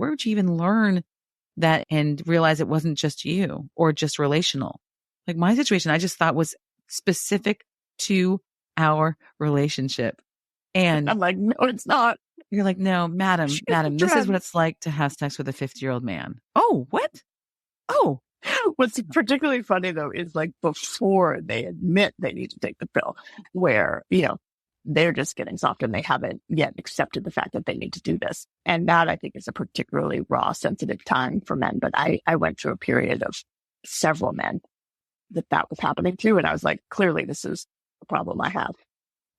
where would you even learn that and realize it wasn't just you or just relational? Like my situation, I just thought was specific to our relationship. And I'm like, no, it's not. You're like, no, madam, this is what it's like to have sex with a 50-year-old man. Oh, what? Oh. What's particularly funny, though, is like before they admit they need to take the pill, where, they're just getting soft and they haven't yet accepted the fact that they need to do this. And that, I think, is a particularly raw, sensitive time for men. But I went through a period of several men that was happening to. And I was like, clearly, this is the problem I have.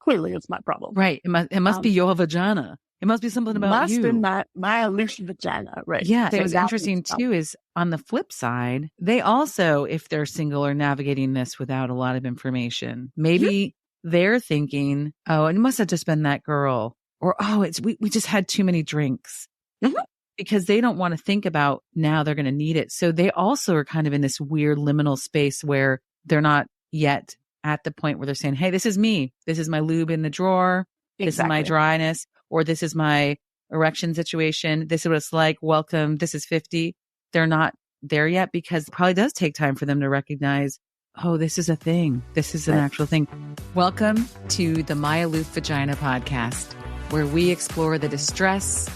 Clearly, it's my problem. Right. It must be your vagina. It must be something about you. Must be my elusive vagina. Right. Yeah. So it was interesting too, is on the flip side, they also, if they're single, are navigating this without a lot of information. Maybe they're thinking, oh, it must have just been that girl. Or, oh, we just had too many drinks. Mm-hmm. Because they don't want to think about now they're going to need it. So they also are kind of in this weird liminal space where they're not yet at the point where they're saying, hey, this is me. This is my lube in the drawer. Exactly. This is my dryness. Or this is my erection situation. This is what it's like. Welcome. This is 50. They're not there yet because it probably does take time for them to recognize, oh, this is a thing. This is an actual thing. Welcome to the My Aloof Vagina podcast, where we explore the distress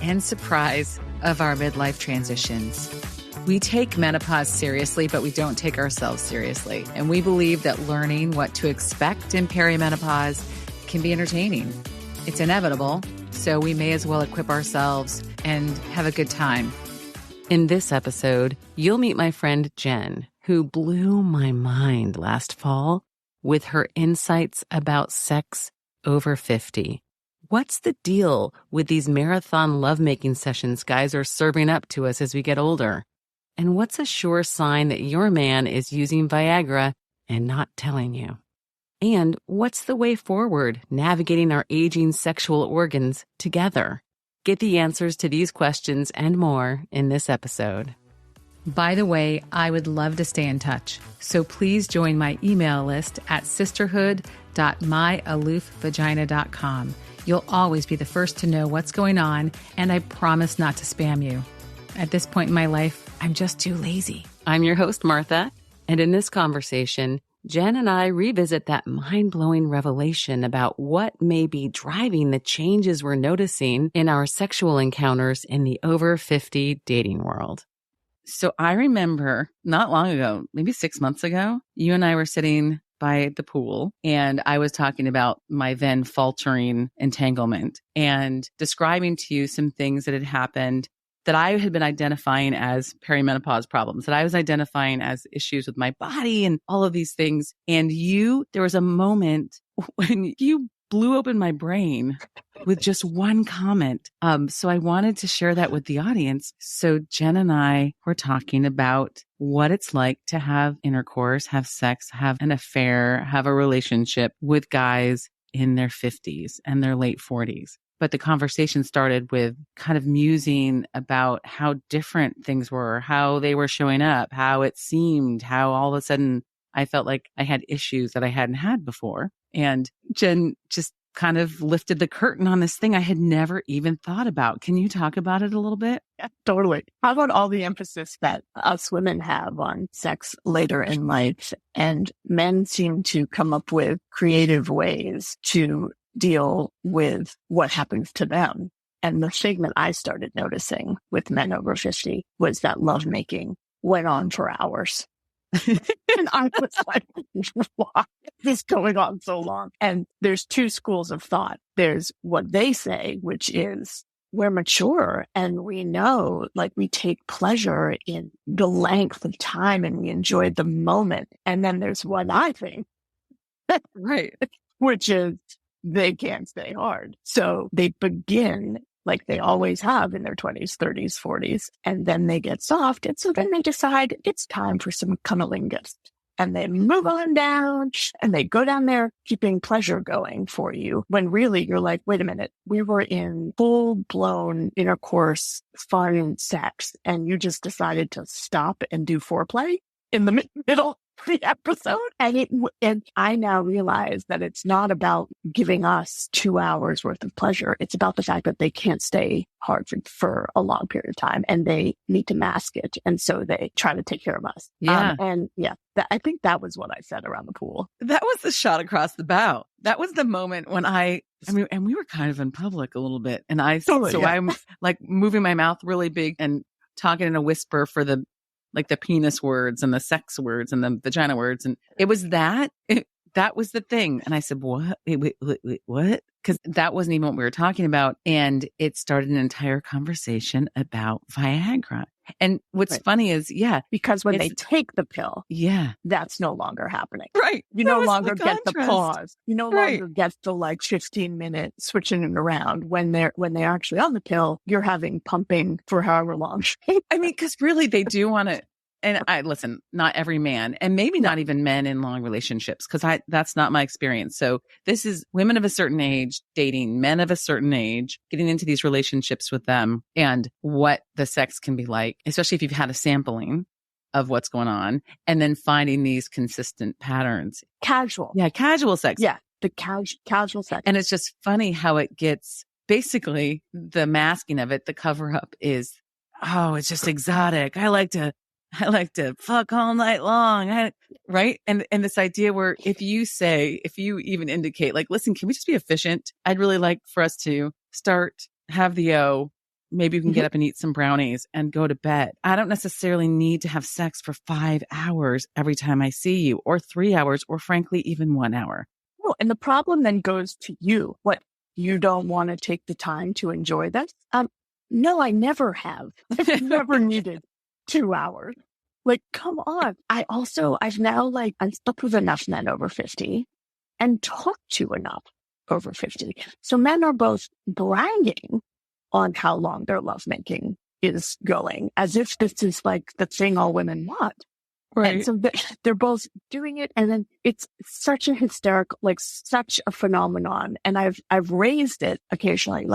and surprise of our midlife transitions. We take menopause seriously, but we don't take ourselves seriously. And we believe that learning what to expect in perimenopause can be entertaining. It's inevitable, so we may as well equip ourselves and have a good time. In this episode, you'll meet my friend Jen, who blew my mind last fall with her insights about sex over 50. What's the deal with these marathon lovemaking sessions guys are serving up to us as we get older? And what's a sure sign that your man is using Viagra and not telling you? And what's the way forward navigating our aging sexual organs together? Get the answers to these questions and more in this episode. By the way, I would love to stay in touch. So please join my email list at sisterhood.myaloofvagina.com. You'll always be the first to know what's going on, and I promise not to spam you. At this point in my life, I'm just too lazy. I'm your host, Martha, and in this conversation, Jen and I revisit that mind-blowing revelation about what may be driving the changes we're noticing in our sexual encounters in the over 50 dating world. So I remember not long ago, maybe 6 months ago, you and I were sitting by the pool and I was talking about my then faltering entanglement and describing to you some things that had happened that I had been identifying as perimenopause problems, that I was identifying as issues with my body and all of these things. And there was a moment when you blew open my brain with just one comment. So I wanted to share that with the audience. So Jen and I were talking about what it's like to have intercourse, have sex, have an affair, have a relationship with guys in their 50s and their late 40s. But the conversation started with kind of musing about how different things were, how they were showing up, how it seemed, how all of a sudden I felt like I had issues that I hadn't had before. And Jen just kind of lifted the curtain on this thing I had never even thought about. Can you talk about it a little bit? Yeah, totally. How about all the emphasis that us women have on sex later in life? And men seem to come up with creative ways to deal with what happens to them. And the thing that I started noticing with men over 50 was that lovemaking went on for hours. And I was like, why is this going on so long? And there's two schools of thought. There's what they say, which is we're mature and we know, like, we take pleasure in the length of time and we enjoy the moment. And then there's what I think, right, which is they can't stay hard. So they begin like they always have in their 20s, 30s, 40s, and then they get soft. And so then they decide it's time for some cunnilingus. And they move on down and they go down there keeping pleasure going for you. When really you're like, wait a minute, we were in full blown intercourse, fun sex, and you just decided to stop and do foreplay in the middle. the episode. And I now realize that it's not about giving us 2 hours worth of pleasure. It's about the fact that they can't stay hard for a long period of time and they need to mask it. And so they try to take care of us. Yeah. I think that was what I said around the pool. That was the shot across the bow. That was the moment when and we were kind of in public a little bit. And I'm like moving my mouth really big and talking in a whisper for the penis words and the sex words and the vagina words. And it was that was the thing. And I said, what? Wait, what? Because that wasn't even what we were talking about. And it started an entire conversation about Viagra. And what's funny is, because when they take the pill, that's no longer happening. Right. You no longer get the pause. You no longer get the 15-minute switching it around. When they're actually on the pill, you're having pumping for however long. I mean, because really they do want to. And listen, not every man, and maybe not even men in long relationships, because that's not my experience. So this is women of a certain age dating men of a certain age, getting into these relationships with them, and what the sex can be like, especially if you've had a sampling of what's going on, and then finding these consistent patterns. Casual sex. Yeah, the casual sex. And it's just funny how it gets, basically, the masking of it, the cover up is, it's just exotic. I like to fuck all night long. Right. And this idea where if you even indicate listen, can we just be efficient? I'd really like for us to have the O. Maybe we can get up and eat some brownies and go to bed. I don't necessarily need to have sex for 5 hours every time I see you, or 3 hours, or frankly, even 1 hour. Oh, and the problem then goes to you. What, you don't want to take the time to enjoy this? No, I never have. I've never needed 2 hours. Come on. I've now I've slept with enough men over 50 and talked to enough over 50. So men are both bragging on how long their lovemaking is going, as if this is the thing all women want. Right. And so they're both doing it. And then it's such a hysterical, such a phenomenon. And I've raised it occasionally.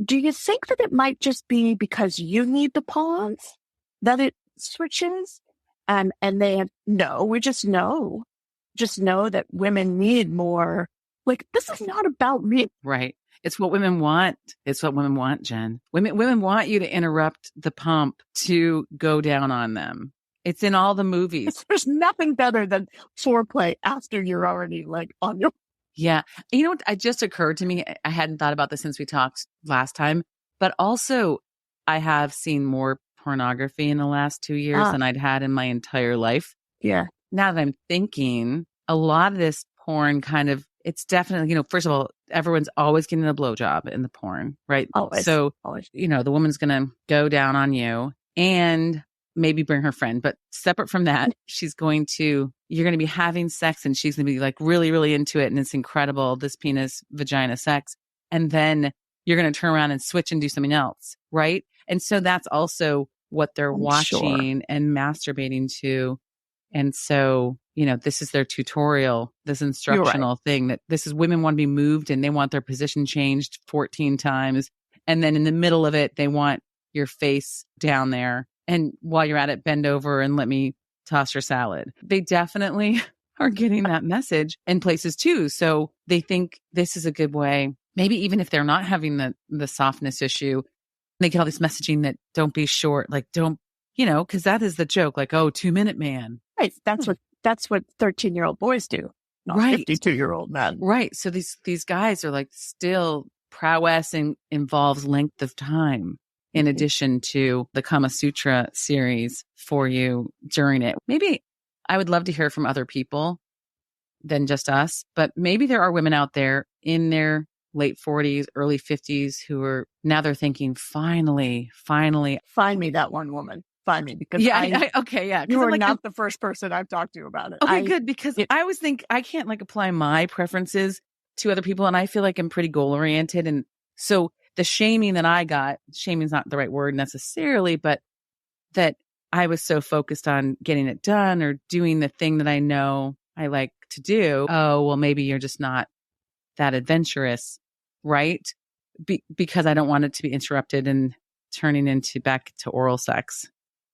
Do you think that it might just be because you need the pause that it switches? And they have, no, we just know that women need more. This is not about me. Right. It's what women want. It's what women want, Jen. Women want you to interrupt the pump to go down on them. It's in all the movies. There's nothing better than foreplay after you're already on your. Yeah. You know what? It just occurred to me. I hadn't thought about this since we talked last time, but also I have seen more pornography in the last 2 years than I'd had in my entire life. Yeah. Now that I'm thinking, a lot of this porn it's definitely, first of all, everyone's always getting a blowjob in the porn, right? Always. So, always. The woman's going to go down on you and maybe bring her friend. But separate from that, you're going to be having sex and she's going to be really, really into it. And it's incredible, this penis vagina sex. And then you're going to turn around and switch and do something else. Right. And so that's also what they're watching and masturbating to. And so, this is their tutorial, this instructional thing that this is women want to be moved and they want their position changed 14 times. And then in the middle of it, they want your face down there. And while you're at it, bend over and let me toss your salad. They definitely are getting that message in places too. So they think this is a good way. Maybe even if they're not having the softness issue, they get all this messaging that don't be short, don't, because that is the joke, 2-minute man. Right. That's what 13-year-old boys do. Not 52-year-old men. Right. So these guys are still prowess involves length of time in addition to the Kama Sutra series for you during it. Maybe I would love to hear from other people than just us, but maybe there are women out there in their late 40s, early 50s who are now they're thinking, finally. Find me that one woman. Find me, because you are not the first person I've talked to about it. Okay, good, because I always think I can't apply my preferences to other people, and I feel like I'm pretty goal oriented, and so the shaming that I got, shaming is not the right word necessarily, but that I was so focused on getting it done or doing the thing that I know I like to do. Oh, well, maybe you're just not that adventurous, right? Because I don't want it to be interrupted and turning back to oral sex.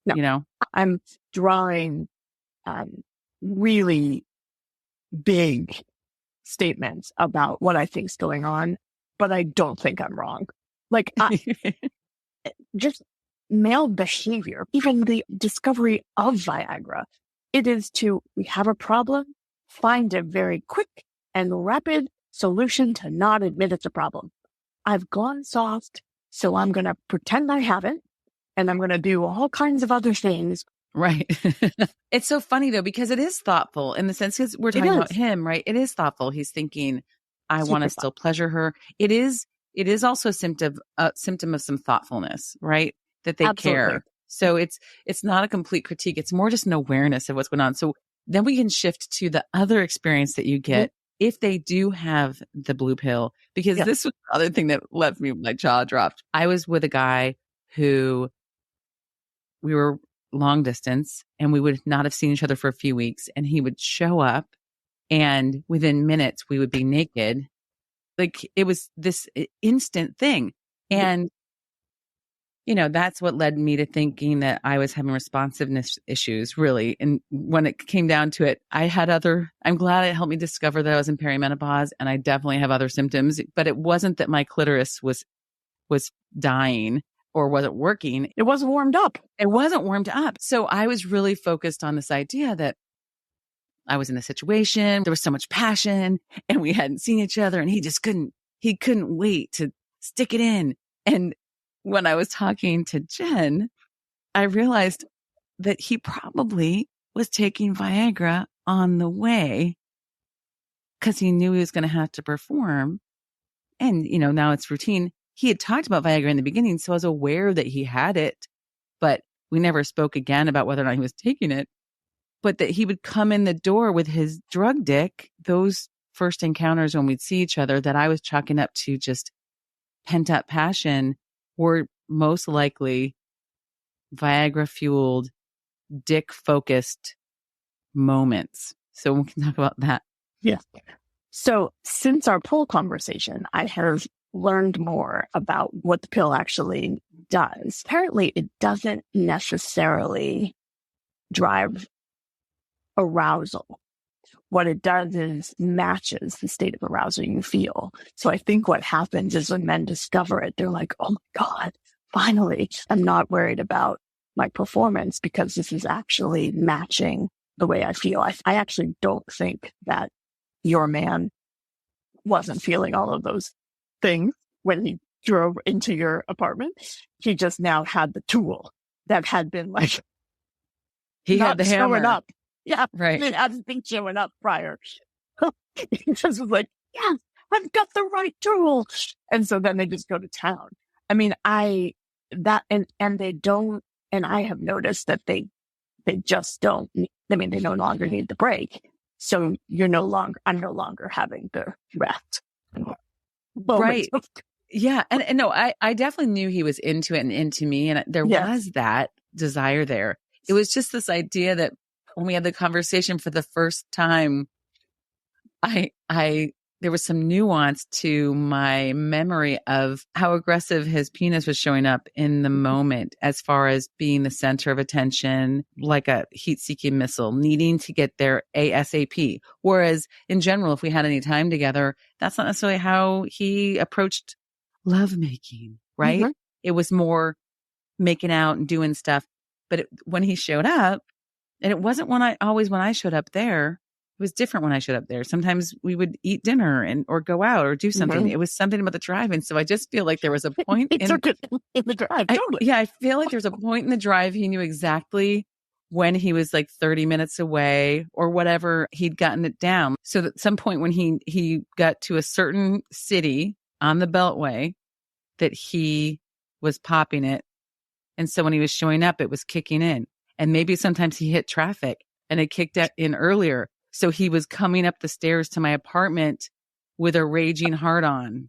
No. I'm drawing really big statements about what I think's going on, but I don't think I'm wrong. Like, just male behavior, even the discovery of Viagra, it is we have a problem, find a very quick and rapid solution to not admit it's a problem. I've gone soft, so I'm going to pretend I haven't, and I'm going to do all kinds of other things. Right. It's so funny though, because it is thoughtful in the sense because we're talking about him, right? It is thoughtful. He's thinking, I want to still pleasure her. It is also a symptom of some thoughtfulness, right? That they care. So it's not a complete critique. It's more just an awareness of what's going on. So then we can shift to the other experience that you get if they do have the blue pill, because this was the other thing that left me, my jaw dropped. I was with a guy who we were long distance and we would not have seen each other for a few weeks, and he would show up and within minutes we would be naked. Like it was this instant thing. And, you know, that's what led me to thinking that I was having responsiveness issues, really. And when it came down to it, I'm glad it helped me discover that I was in perimenopause, and I definitely have other symptoms, but it wasn't that my clitoris was dying or wasn't working. It wasn't warmed up. It wasn't warmed up. So I was really focused on this idea that I was in a situation, there was so much passion and we hadn't seen each other, and he couldn't wait to stick it in. And when I was talking to Jen, I realized that he probably was taking Viagra on the way because he knew he was going to have to perform. And, you know, now it's routine. He had talked about Viagra in the beginning, so I was aware that he had it, but we never spoke again about whether or not he was taking it. But that he would come in the door with his drug dick, those first encounters when we'd see each other that I was chalking up to just pent up passion were most likely Viagra fueled, dick focused moments. So we can talk about that. Yeah. So since our poll conversation, I have learned more about what the pill actually does. Apparently, it doesn't necessarily drive arousal. What it does is matches the state of arousal you feel. So I think what happens is when men discover it, they're like, oh my God, finally, I'm not worried about my performance because this is actually matching the way I feel. I actually don't think that your man wasn't feeling all of those things when he drove into your apartment. He just now had the tool that had been like, he had the hammer up. Yeah, right. It hasn't been showing up prior. He just was like, yeah, I've got the right tool. And so then they just go to town. I mean, and they don't, and I have noticed that they just don't, I mean, they no longer need the break. So I'm no longer having the rest. Right. Yeah. And no, I definitely knew he was into it and into me. And there was that desire there. It was just this idea that when we had the conversation for the first time, there was some nuance to my memory of how aggressive his penis was showing up in the moment, as far as being the center of attention, like a heat-seeking missile, needing to get there ASAP. Whereas in general, if we had any time together, that's not necessarily how he approached lovemaking, right? Mm-hmm. It was more making out and doing stuff. But when he showed up, and it wasn't when I showed up there, it was different when I showed up there. Sometimes we would eat dinner or go out or do something. Mm-hmm. It was something about the drive. And so I just feel like there was a point in the drive. Totally. I feel like there's a point in the drive. He knew exactly when he was like 30 minutes away or whatever, he'd gotten it down. So at some point when he got to a certain city on the Beltway, that he was popping it. And so when he was showing up, it was kicking in. And maybe sometimes he hit traffic and it kicked in earlier. So he was coming up the stairs to my apartment with a raging heart on,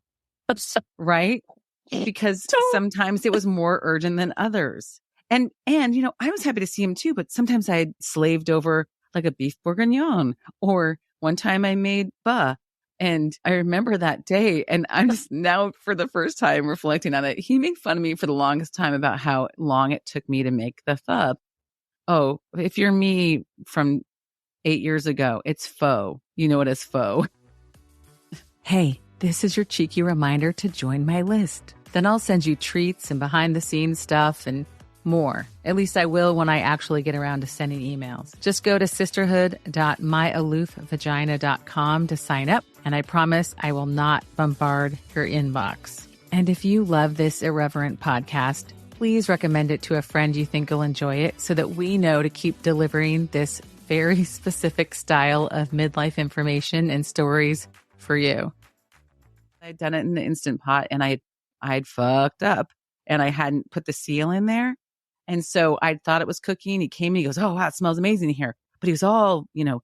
right? Because sometimes it was more urgent than others. And, you know, I was happy to see him too, but sometimes I had slaved over like a beef bourguignon, or one time I made pho. And I remember that day, and I'm just now for the first time reflecting on it. He made fun of me for the longest time about how long it took me to make the pho. Oh, if you're me from 8 years ago. It's faux. You know it as faux. Hey, this is your cheeky reminder to join my list. Then I'll send you treats and behind the scenes stuff and more. At least I will when I actually get around to sending emails. Just go to sisterhood.myaloofvagina.com to sign up, and I promise I will not bombard your inbox. And if you love this irreverent podcast, please recommend it to a friend you think will enjoy it so that we know to keep delivering this very specific style of midlife information and stories for you. I'd done it in the Instant Pot and I'd fucked up and I hadn't put the seal in there. And so I thought it was cooking. He came and he goes, oh, wow, it smells amazing in here. But he was all, and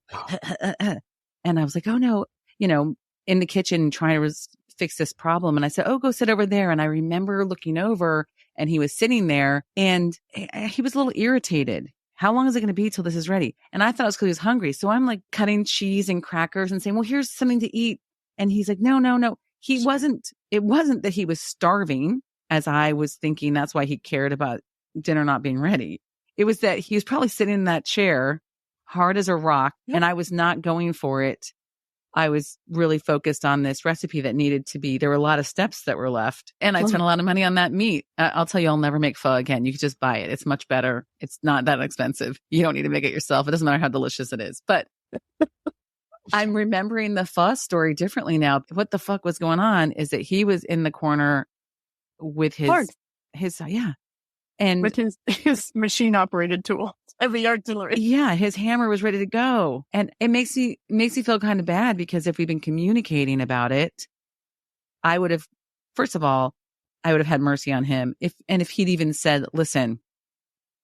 I was like, oh no, in the kitchen trying to fix this problem. And I said, oh, go sit over there. And I remember looking over and he was sitting there and he was a little irritated. How long is it going to be till this is ready? And I thought it was because he was hungry. So I'm like cutting cheese and crackers and saying, well, here's something to eat. And he's like, no. It wasn't that he was starving, as I was thinking. That's why he cared about dinner not being ready. It was that he was probably sitting in that chair, hard as a rock, and I was not going for it. I was really focused on this recipe that needed to be, there were a lot of steps that were left. And I spent a lot of money on that meat. I'll tell you, I'll never make pho again. You can just buy it. It's much better. It's not that expensive. You don't need to make it yourself. It doesn't matter how delicious it is. But I'm remembering the pho story differently now. What the fuck was going on is that he was in the corner with his and with his machine operated tool, heavy artillery. Yeah, his hammer was ready to go. And it makes me feel kind of bad because if we've been communicating about it, I would have, first of all, I would have had mercy on him. If he'd even said, listen,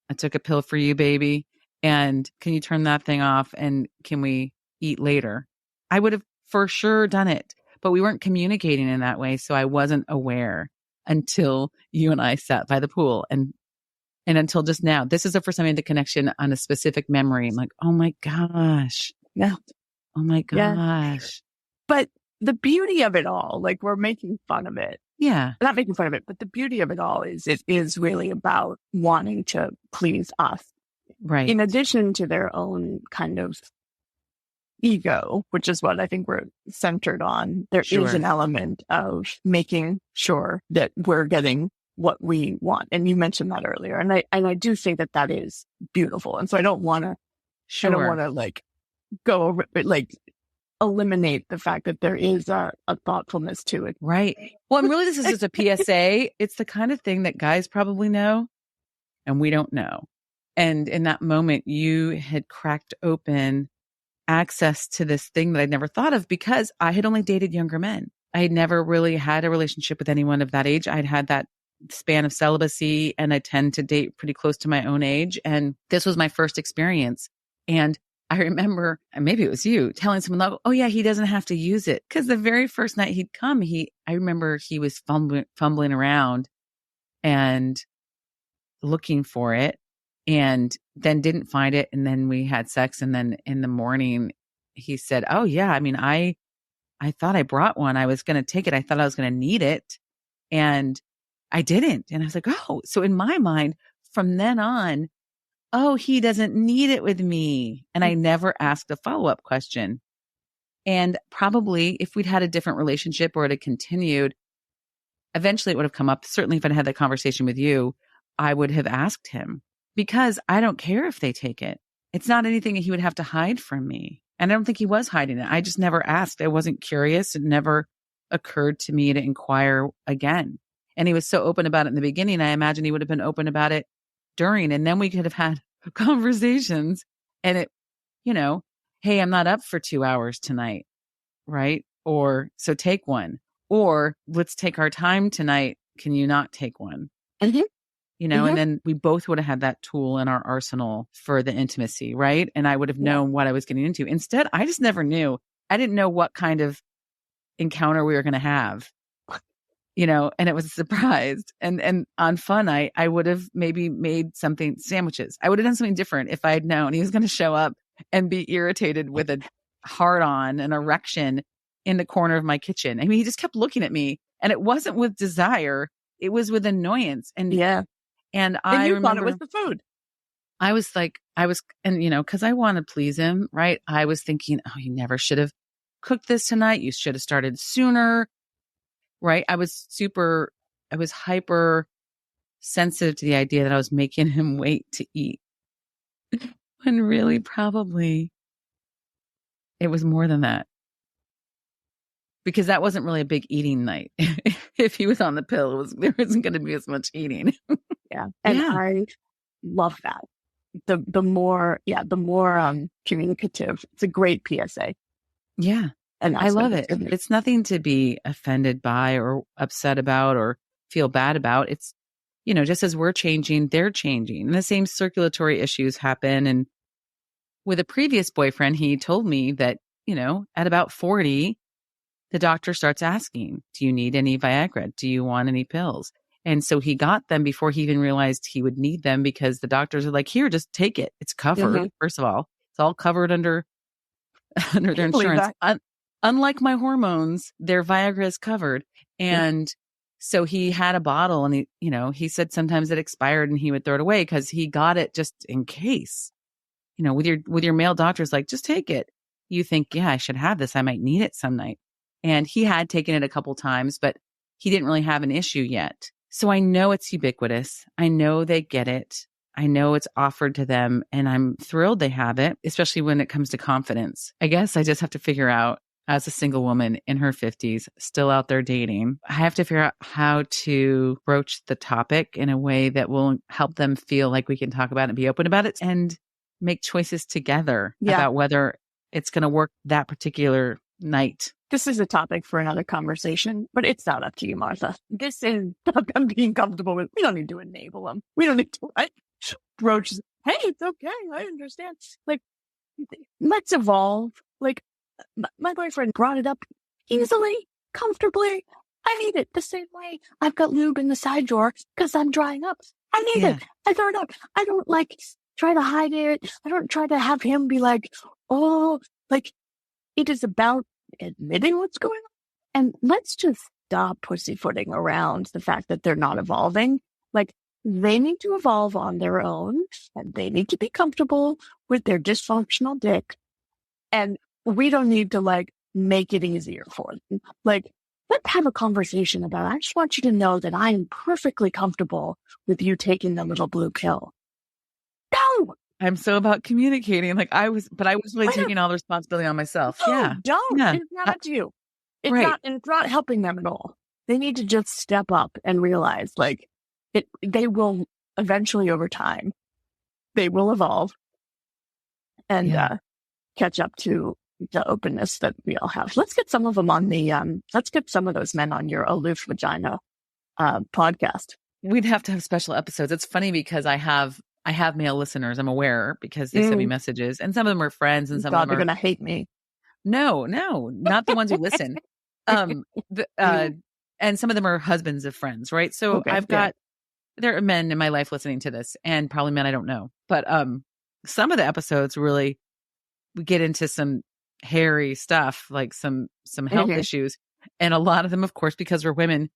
I took a pill for you, baby. And can you turn that thing off? And can we eat later? I would have for sure done it, but we weren't communicating in that way. So I wasn't aware until you and I sat by the pool and until just now. This is the first time I had the connection on a specific memory. I'm like, oh my gosh. Yeah. Oh my gosh. Yeah. But the beauty of it all, like we're making fun of it. Yeah. Not making fun of it, but the beauty of it all is it is really about wanting to please us. Right. In addition to their own kind of ego, which is what I think we're centered on. There is an element of making sure that we're getting what we want. And you mentioned that earlier. And I do think that is beautiful. And so I don't want to, like go like eliminate the fact that there is a thoughtfulness to it. Right. Well, and really this is just a PSA. It's the kind of thing that guys probably know and we don't know. And in that moment, you had cracked open access to this thing that I'd never thought of because I had only dated younger men. I had never really had a relationship with anyone of that age. I'd had that span of celibacy and I tend to date pretty close to my own age. And this was my first experience. And I remember, and maybe it was you, telling someone, oh yeah, he doesn't have to use it. Because the very first night he'd come, I remember he was fumbling around and looking for it and then didn't find it. And then we had sex. And then in the morning he said, oh yeah, I mean, I thought I brought one. I was going to take it. I thought I was going to need it. And I didn't. And I was like, oh, so in my mind from then on, oh, he doesn't need it with me. And I never asked a follow-up question. And probably if we'd had a different relationship or it had continued, eventually it would have come up. Certainly if I'd had that conversation with you, I would have asked him because I don't care if they take it. It's not anything he would have to hide from me. And I don't think he was hiding it. I just never asked. I wasn't curious. It never occurred to me to inquire again. And he was so open about it in the beginning. I imagine he would have been open about it during, and then we could have had conversations and it, hey, I'm not up for 2 hours tonight. Right. Or so take one, or let's take our time tonight. Can you not take one? Mm-hmm. And then we both would have had that tool in our arsenal for the intimacy. Right. And I would have known what I was getting into. Instead, I just never knew. I didn't know what kind of encounter we were going to have. And it was a surprise. And on fun, I would have maybe made sandwiches. I would have done something different if I had known he was going to show up and be irritated with a hard on, an erection in the corner of my kitchen. I mean, he just kept looking at me and it wasn't with desire. It was with annoyance. And yeah. And I you remember thought it was the food. and cause I want to please him, right? I was thinking, oh, you never should have cooked this tonight. You should have started sooner, right? I was hyper sensitive to the idea that I was making him wait to eat when really probably it was more than that. Because that wasn't really a big eating night. If he was on the pill, there wasn't going to be as much eating. Yeah. And I love that. The more communicative. It's a great PSA. Yeah. And I love it. It's nothing to be offended by or upset about or feel bad about. It's, just as we're changing, they're changing. And the same circulatory issues happen. And with a previous boyfriend, he told me that, at about 40, the doctor starts asking, do you need any Viagra? Do you want any pills? And so he got them before he even realized he would need them, because the doctors are like, here, just take it. It's covered. Mm-hmm. First of all, it's all covered under their insurance. Unlike my hormones, their Viagra is covered. And so he had a bottle, and he said sometimes it expired and he would throw it away because he got it just in case. With your male doctors, like, just take it. You think, yeah, I should have this. I might need it some night. And he had taken it a couple times, but he didn't really have an issue yet. So I know it's ubiquitous. I know they get it. I know it's offered to them, and I'm thrilled they have it, especially when it comes to confidence. I guess I just have to figure out, as a single woman in her 50s, still out there dating, I have to figure out how to broach the topic in a way that will help them feel like we can talk about it and be open about it and make choices together about whether it's going to work that particular night. This is a topic for another conversation, but it's not up to you, Martha. This is about them being comfortable with. We don't need to enable them. We don't need to broach. Hey, it's okay. I understand. Like, let's evolve. Like, my boyfriend brought it up easily, comfortably. I need it the same way. I've got lube in the side drawer because I'm drying up. I need it. I throw it up. I don't try to hide it. I don't try to have him be like, oh, it is about admitting what's going on. And let's just stop pussyfooting around the fact that they're not evolving. They need to evolve on their own, and they need to be comfortable with their dysfunctional dick. And we don't need to make it easier for them. Let's have a conversation about it. I just want you to know that I am perfectly comfortable with you taking the little blue pill. No! I'm so about communicating. I was really taking all the responsibility on myself. No, don't. Yeah. It's not up to you. It's not helping them at all. They need to just step up and realize they will eventually, over time, they will evolve and catch up to the openness that we all have. Let's get some of them on let's get some of those men on your aloof vagina podcast. We'd have to have special episodes. It's funny because I have male listeners. I'm aware because they send me messages, and some of them are friends, and some of them they're going to hate me. No, not the ones who listen. And some of them are husbands of friends, right? So there are men in my life listening to this, and probably men I don't know. But some of the episodes really, we get into some hairy stuff, like some health issues, and a lot of them, of course, because we're women,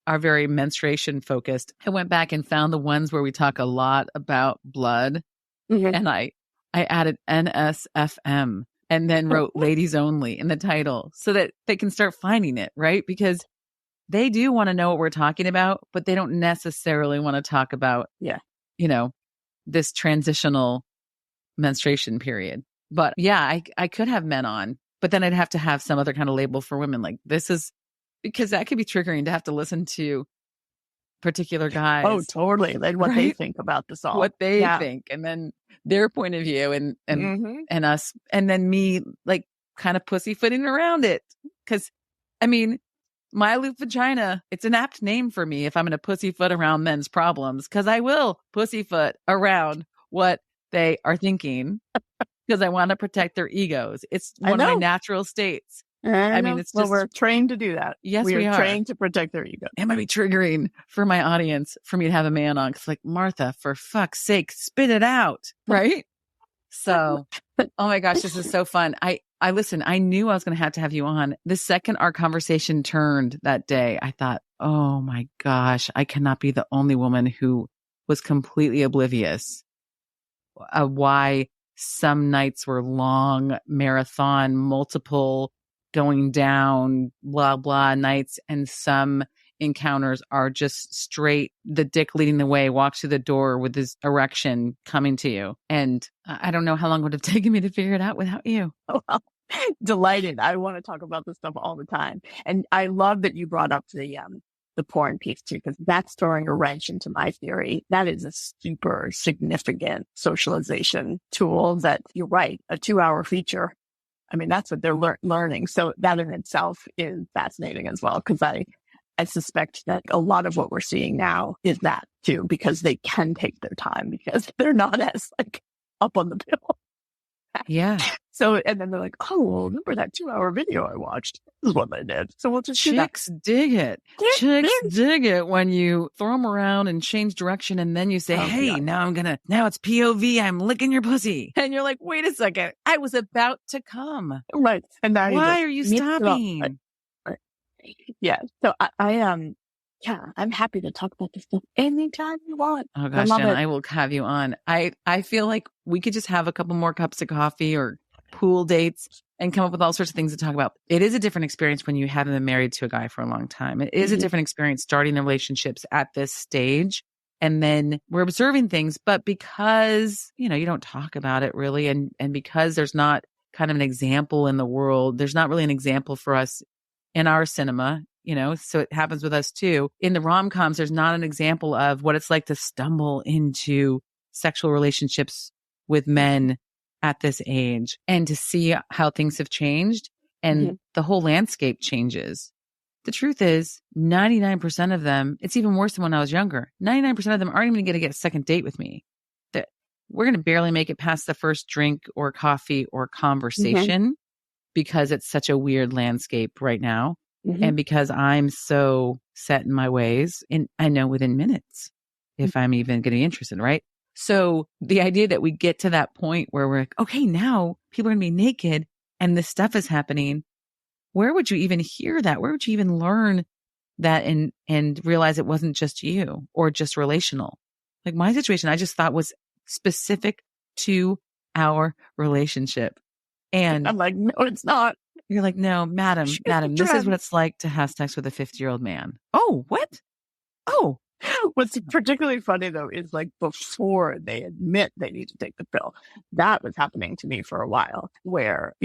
are very menstruation focused. I went back and found the ones where we talk a lot about blood, and I added NSFM and then wrote ladies only in the title so that they can start finding it, right? Because they do want to know what we're talking about, but they don't necessarily want to talk about, this transitional menstruation period. But I could have men on, but then I'd have to have some other kind of label for women. This is, because that could be triggering to have to listen to particular guys. Oh, totally. Then what they think about the song. What they think. And then their point of view and us. And then me kind of pussyfooting around it. Because, my loop vagina, it's an apt name for me if I'm going to pussyfoot around men's problems. Because I will pussyfoot around what they are thinking. Because I want to protect their egos. It's one of my natural states. It's just, we're trained to do that. Yes, we are trained to protect their ego. It might be triggering for my audience for me to have a man on, because Martha, for fuck's sake, spit it out, right? So, oh my gosh, this is so fun. I listen. I knew I was going to have you on. The second our conversation turned that day, I thought, oh my gosh, I cannot be the only woman who was completely oblivious why some nights were long, marathon, multiple going down, blah, blah nights, and some encounters are just straight, the dick leading the way, walks through the door with his erection coming to you. And I don't know how long it would have taken me to figure it out without you. Well, delighted. I want to talk about this stuff all the time. And I love that you brought up the porn piece too, because that's throwing a wrench into my theory. That is a super significant socialization tool that, you're right, a 2-hour feature. I mean, that's what they're learning. So that in itself is fascinating as well, because I suspect that a lot of what we're seeing now is that too, because they can take their time because they're not as like up on the pill. Yeah. So, and then they're like, oh, well, remember that 2-hour video I watched? This is what they did. So we'll just Chicks dig it. Chicks dig it when you throw them around and change direction. And then you say, hey, now it's POV. I'm licking your pussy. And you're like, wait a second. I was about to come. Right. And now why are you stopping? Right. Yeah. So I'm happy to talk about this stuff anytime you want. Oh gosh, Jen, I will have you on. I feel like we could just have a couple more cups of coffee or pool dates and come up with all sorts of things to talk about. It is a different experience when you haven't been married to a guy for a long time. It is a different experience starting the relationships at this stage. And then we're observing things, but because, you don't talk about it really. And because there's not kind of an example in the world, there's not really an example for us in our cinema, so it happens with us too. In the rom-coms, there's not an example of what it's like to stumble into sexual relationships with men at this age and to see how things have changed and the whole landscape changes. The truth is 99% of them, it's even worse than when I was younger. 99% of them aren't even going to get a second date with me. We're going to barely make it past the first drink or coffee or conversation because it's such a weird landscape right now. And because I'm so set in my ways, and I know within minutes if I'm even going to be interested, right? So the idea that we get to that point where we're like, okay, now people are going to be naked and this stuff is happening. Where would you even hear that? Where would you even learn that and realize it wasn't just you or just relational? Like my situation, I just thought was specific to our relationship. And I'm like, no, it's not. You're like, no, madam, this is what it's like to have sex with a 50-year-old man. Oh, what? Oh. What's particularly funny, though, is like before they admit they need to take the pill, that was happening to me for a while where,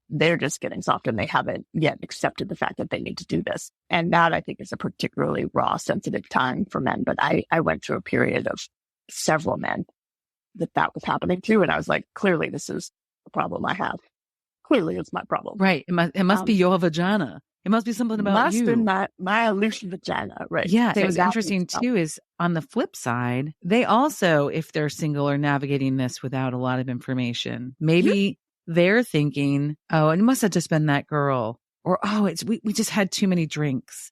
they're just getting soft and they haven't yet accepted the fact that they need to do this. And that I think is a particularly raw, sensitive time for men. But I went through a period of several men that was happening to. And I was like, clearly, this is a problem I have. Clearly, it's my problem. Right. It must be your vagina. It must be something about you. Must be my loose vagina. Right. Yeah. So it was interesting too is on the flip side, they also, if they're single, are navigating this without a lot of information. Maybe they're thinking, oh, it must have just been that girl. Or, oh, we just had too many drinks.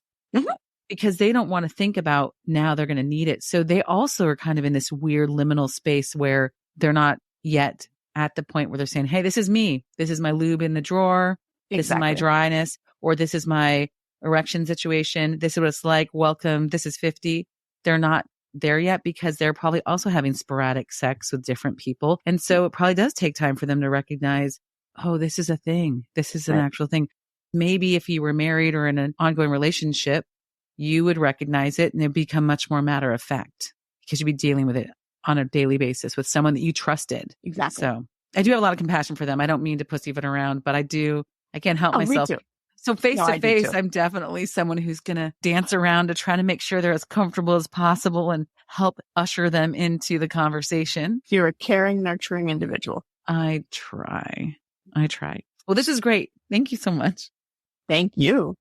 Because they don't want to think about now they're going to need it. So they also are kind of in this weird liminal space where they're not yet at the point where they're saying, hey, this is me. This is my lube in the drawer. This is my dryness, or this is my erection situation. This is what it's like. Welcome. This is 50. They're not there yet because they're probably also having sporadic sex with different people. And so it probably does take time for them to recognize, oh, this is a thing. This is an actual thing. Maybe if you were married or in an ongoing relationship, you would recognize it and it'd become much more matter of fact because you'd be dealing with it on a daily basis with someone that you trusted. Exactly. So I do have a lot of compassion for them. I don't mean to pussyfoot around, but I can't help myself. Me too. So face to face, I'm definitely someone who's going to dance around to try to make sure they're as comfortable as possible and help usher them into the conversation. You're a caring, nurturing individual. I try. Well, this is great. Thank you so much. Thank you.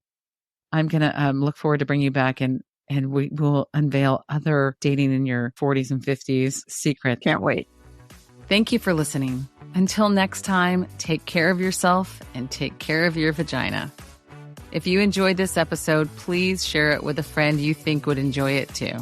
I'm going to look forward to bringing you back and we will unveil other dating in your 40s and 50s secrets. Can't wait. Thank you for listening. Until next time, take care of yourself and take care of your vagina. If you enjoyed this episode, please share it with a friend you think would enjoy it too.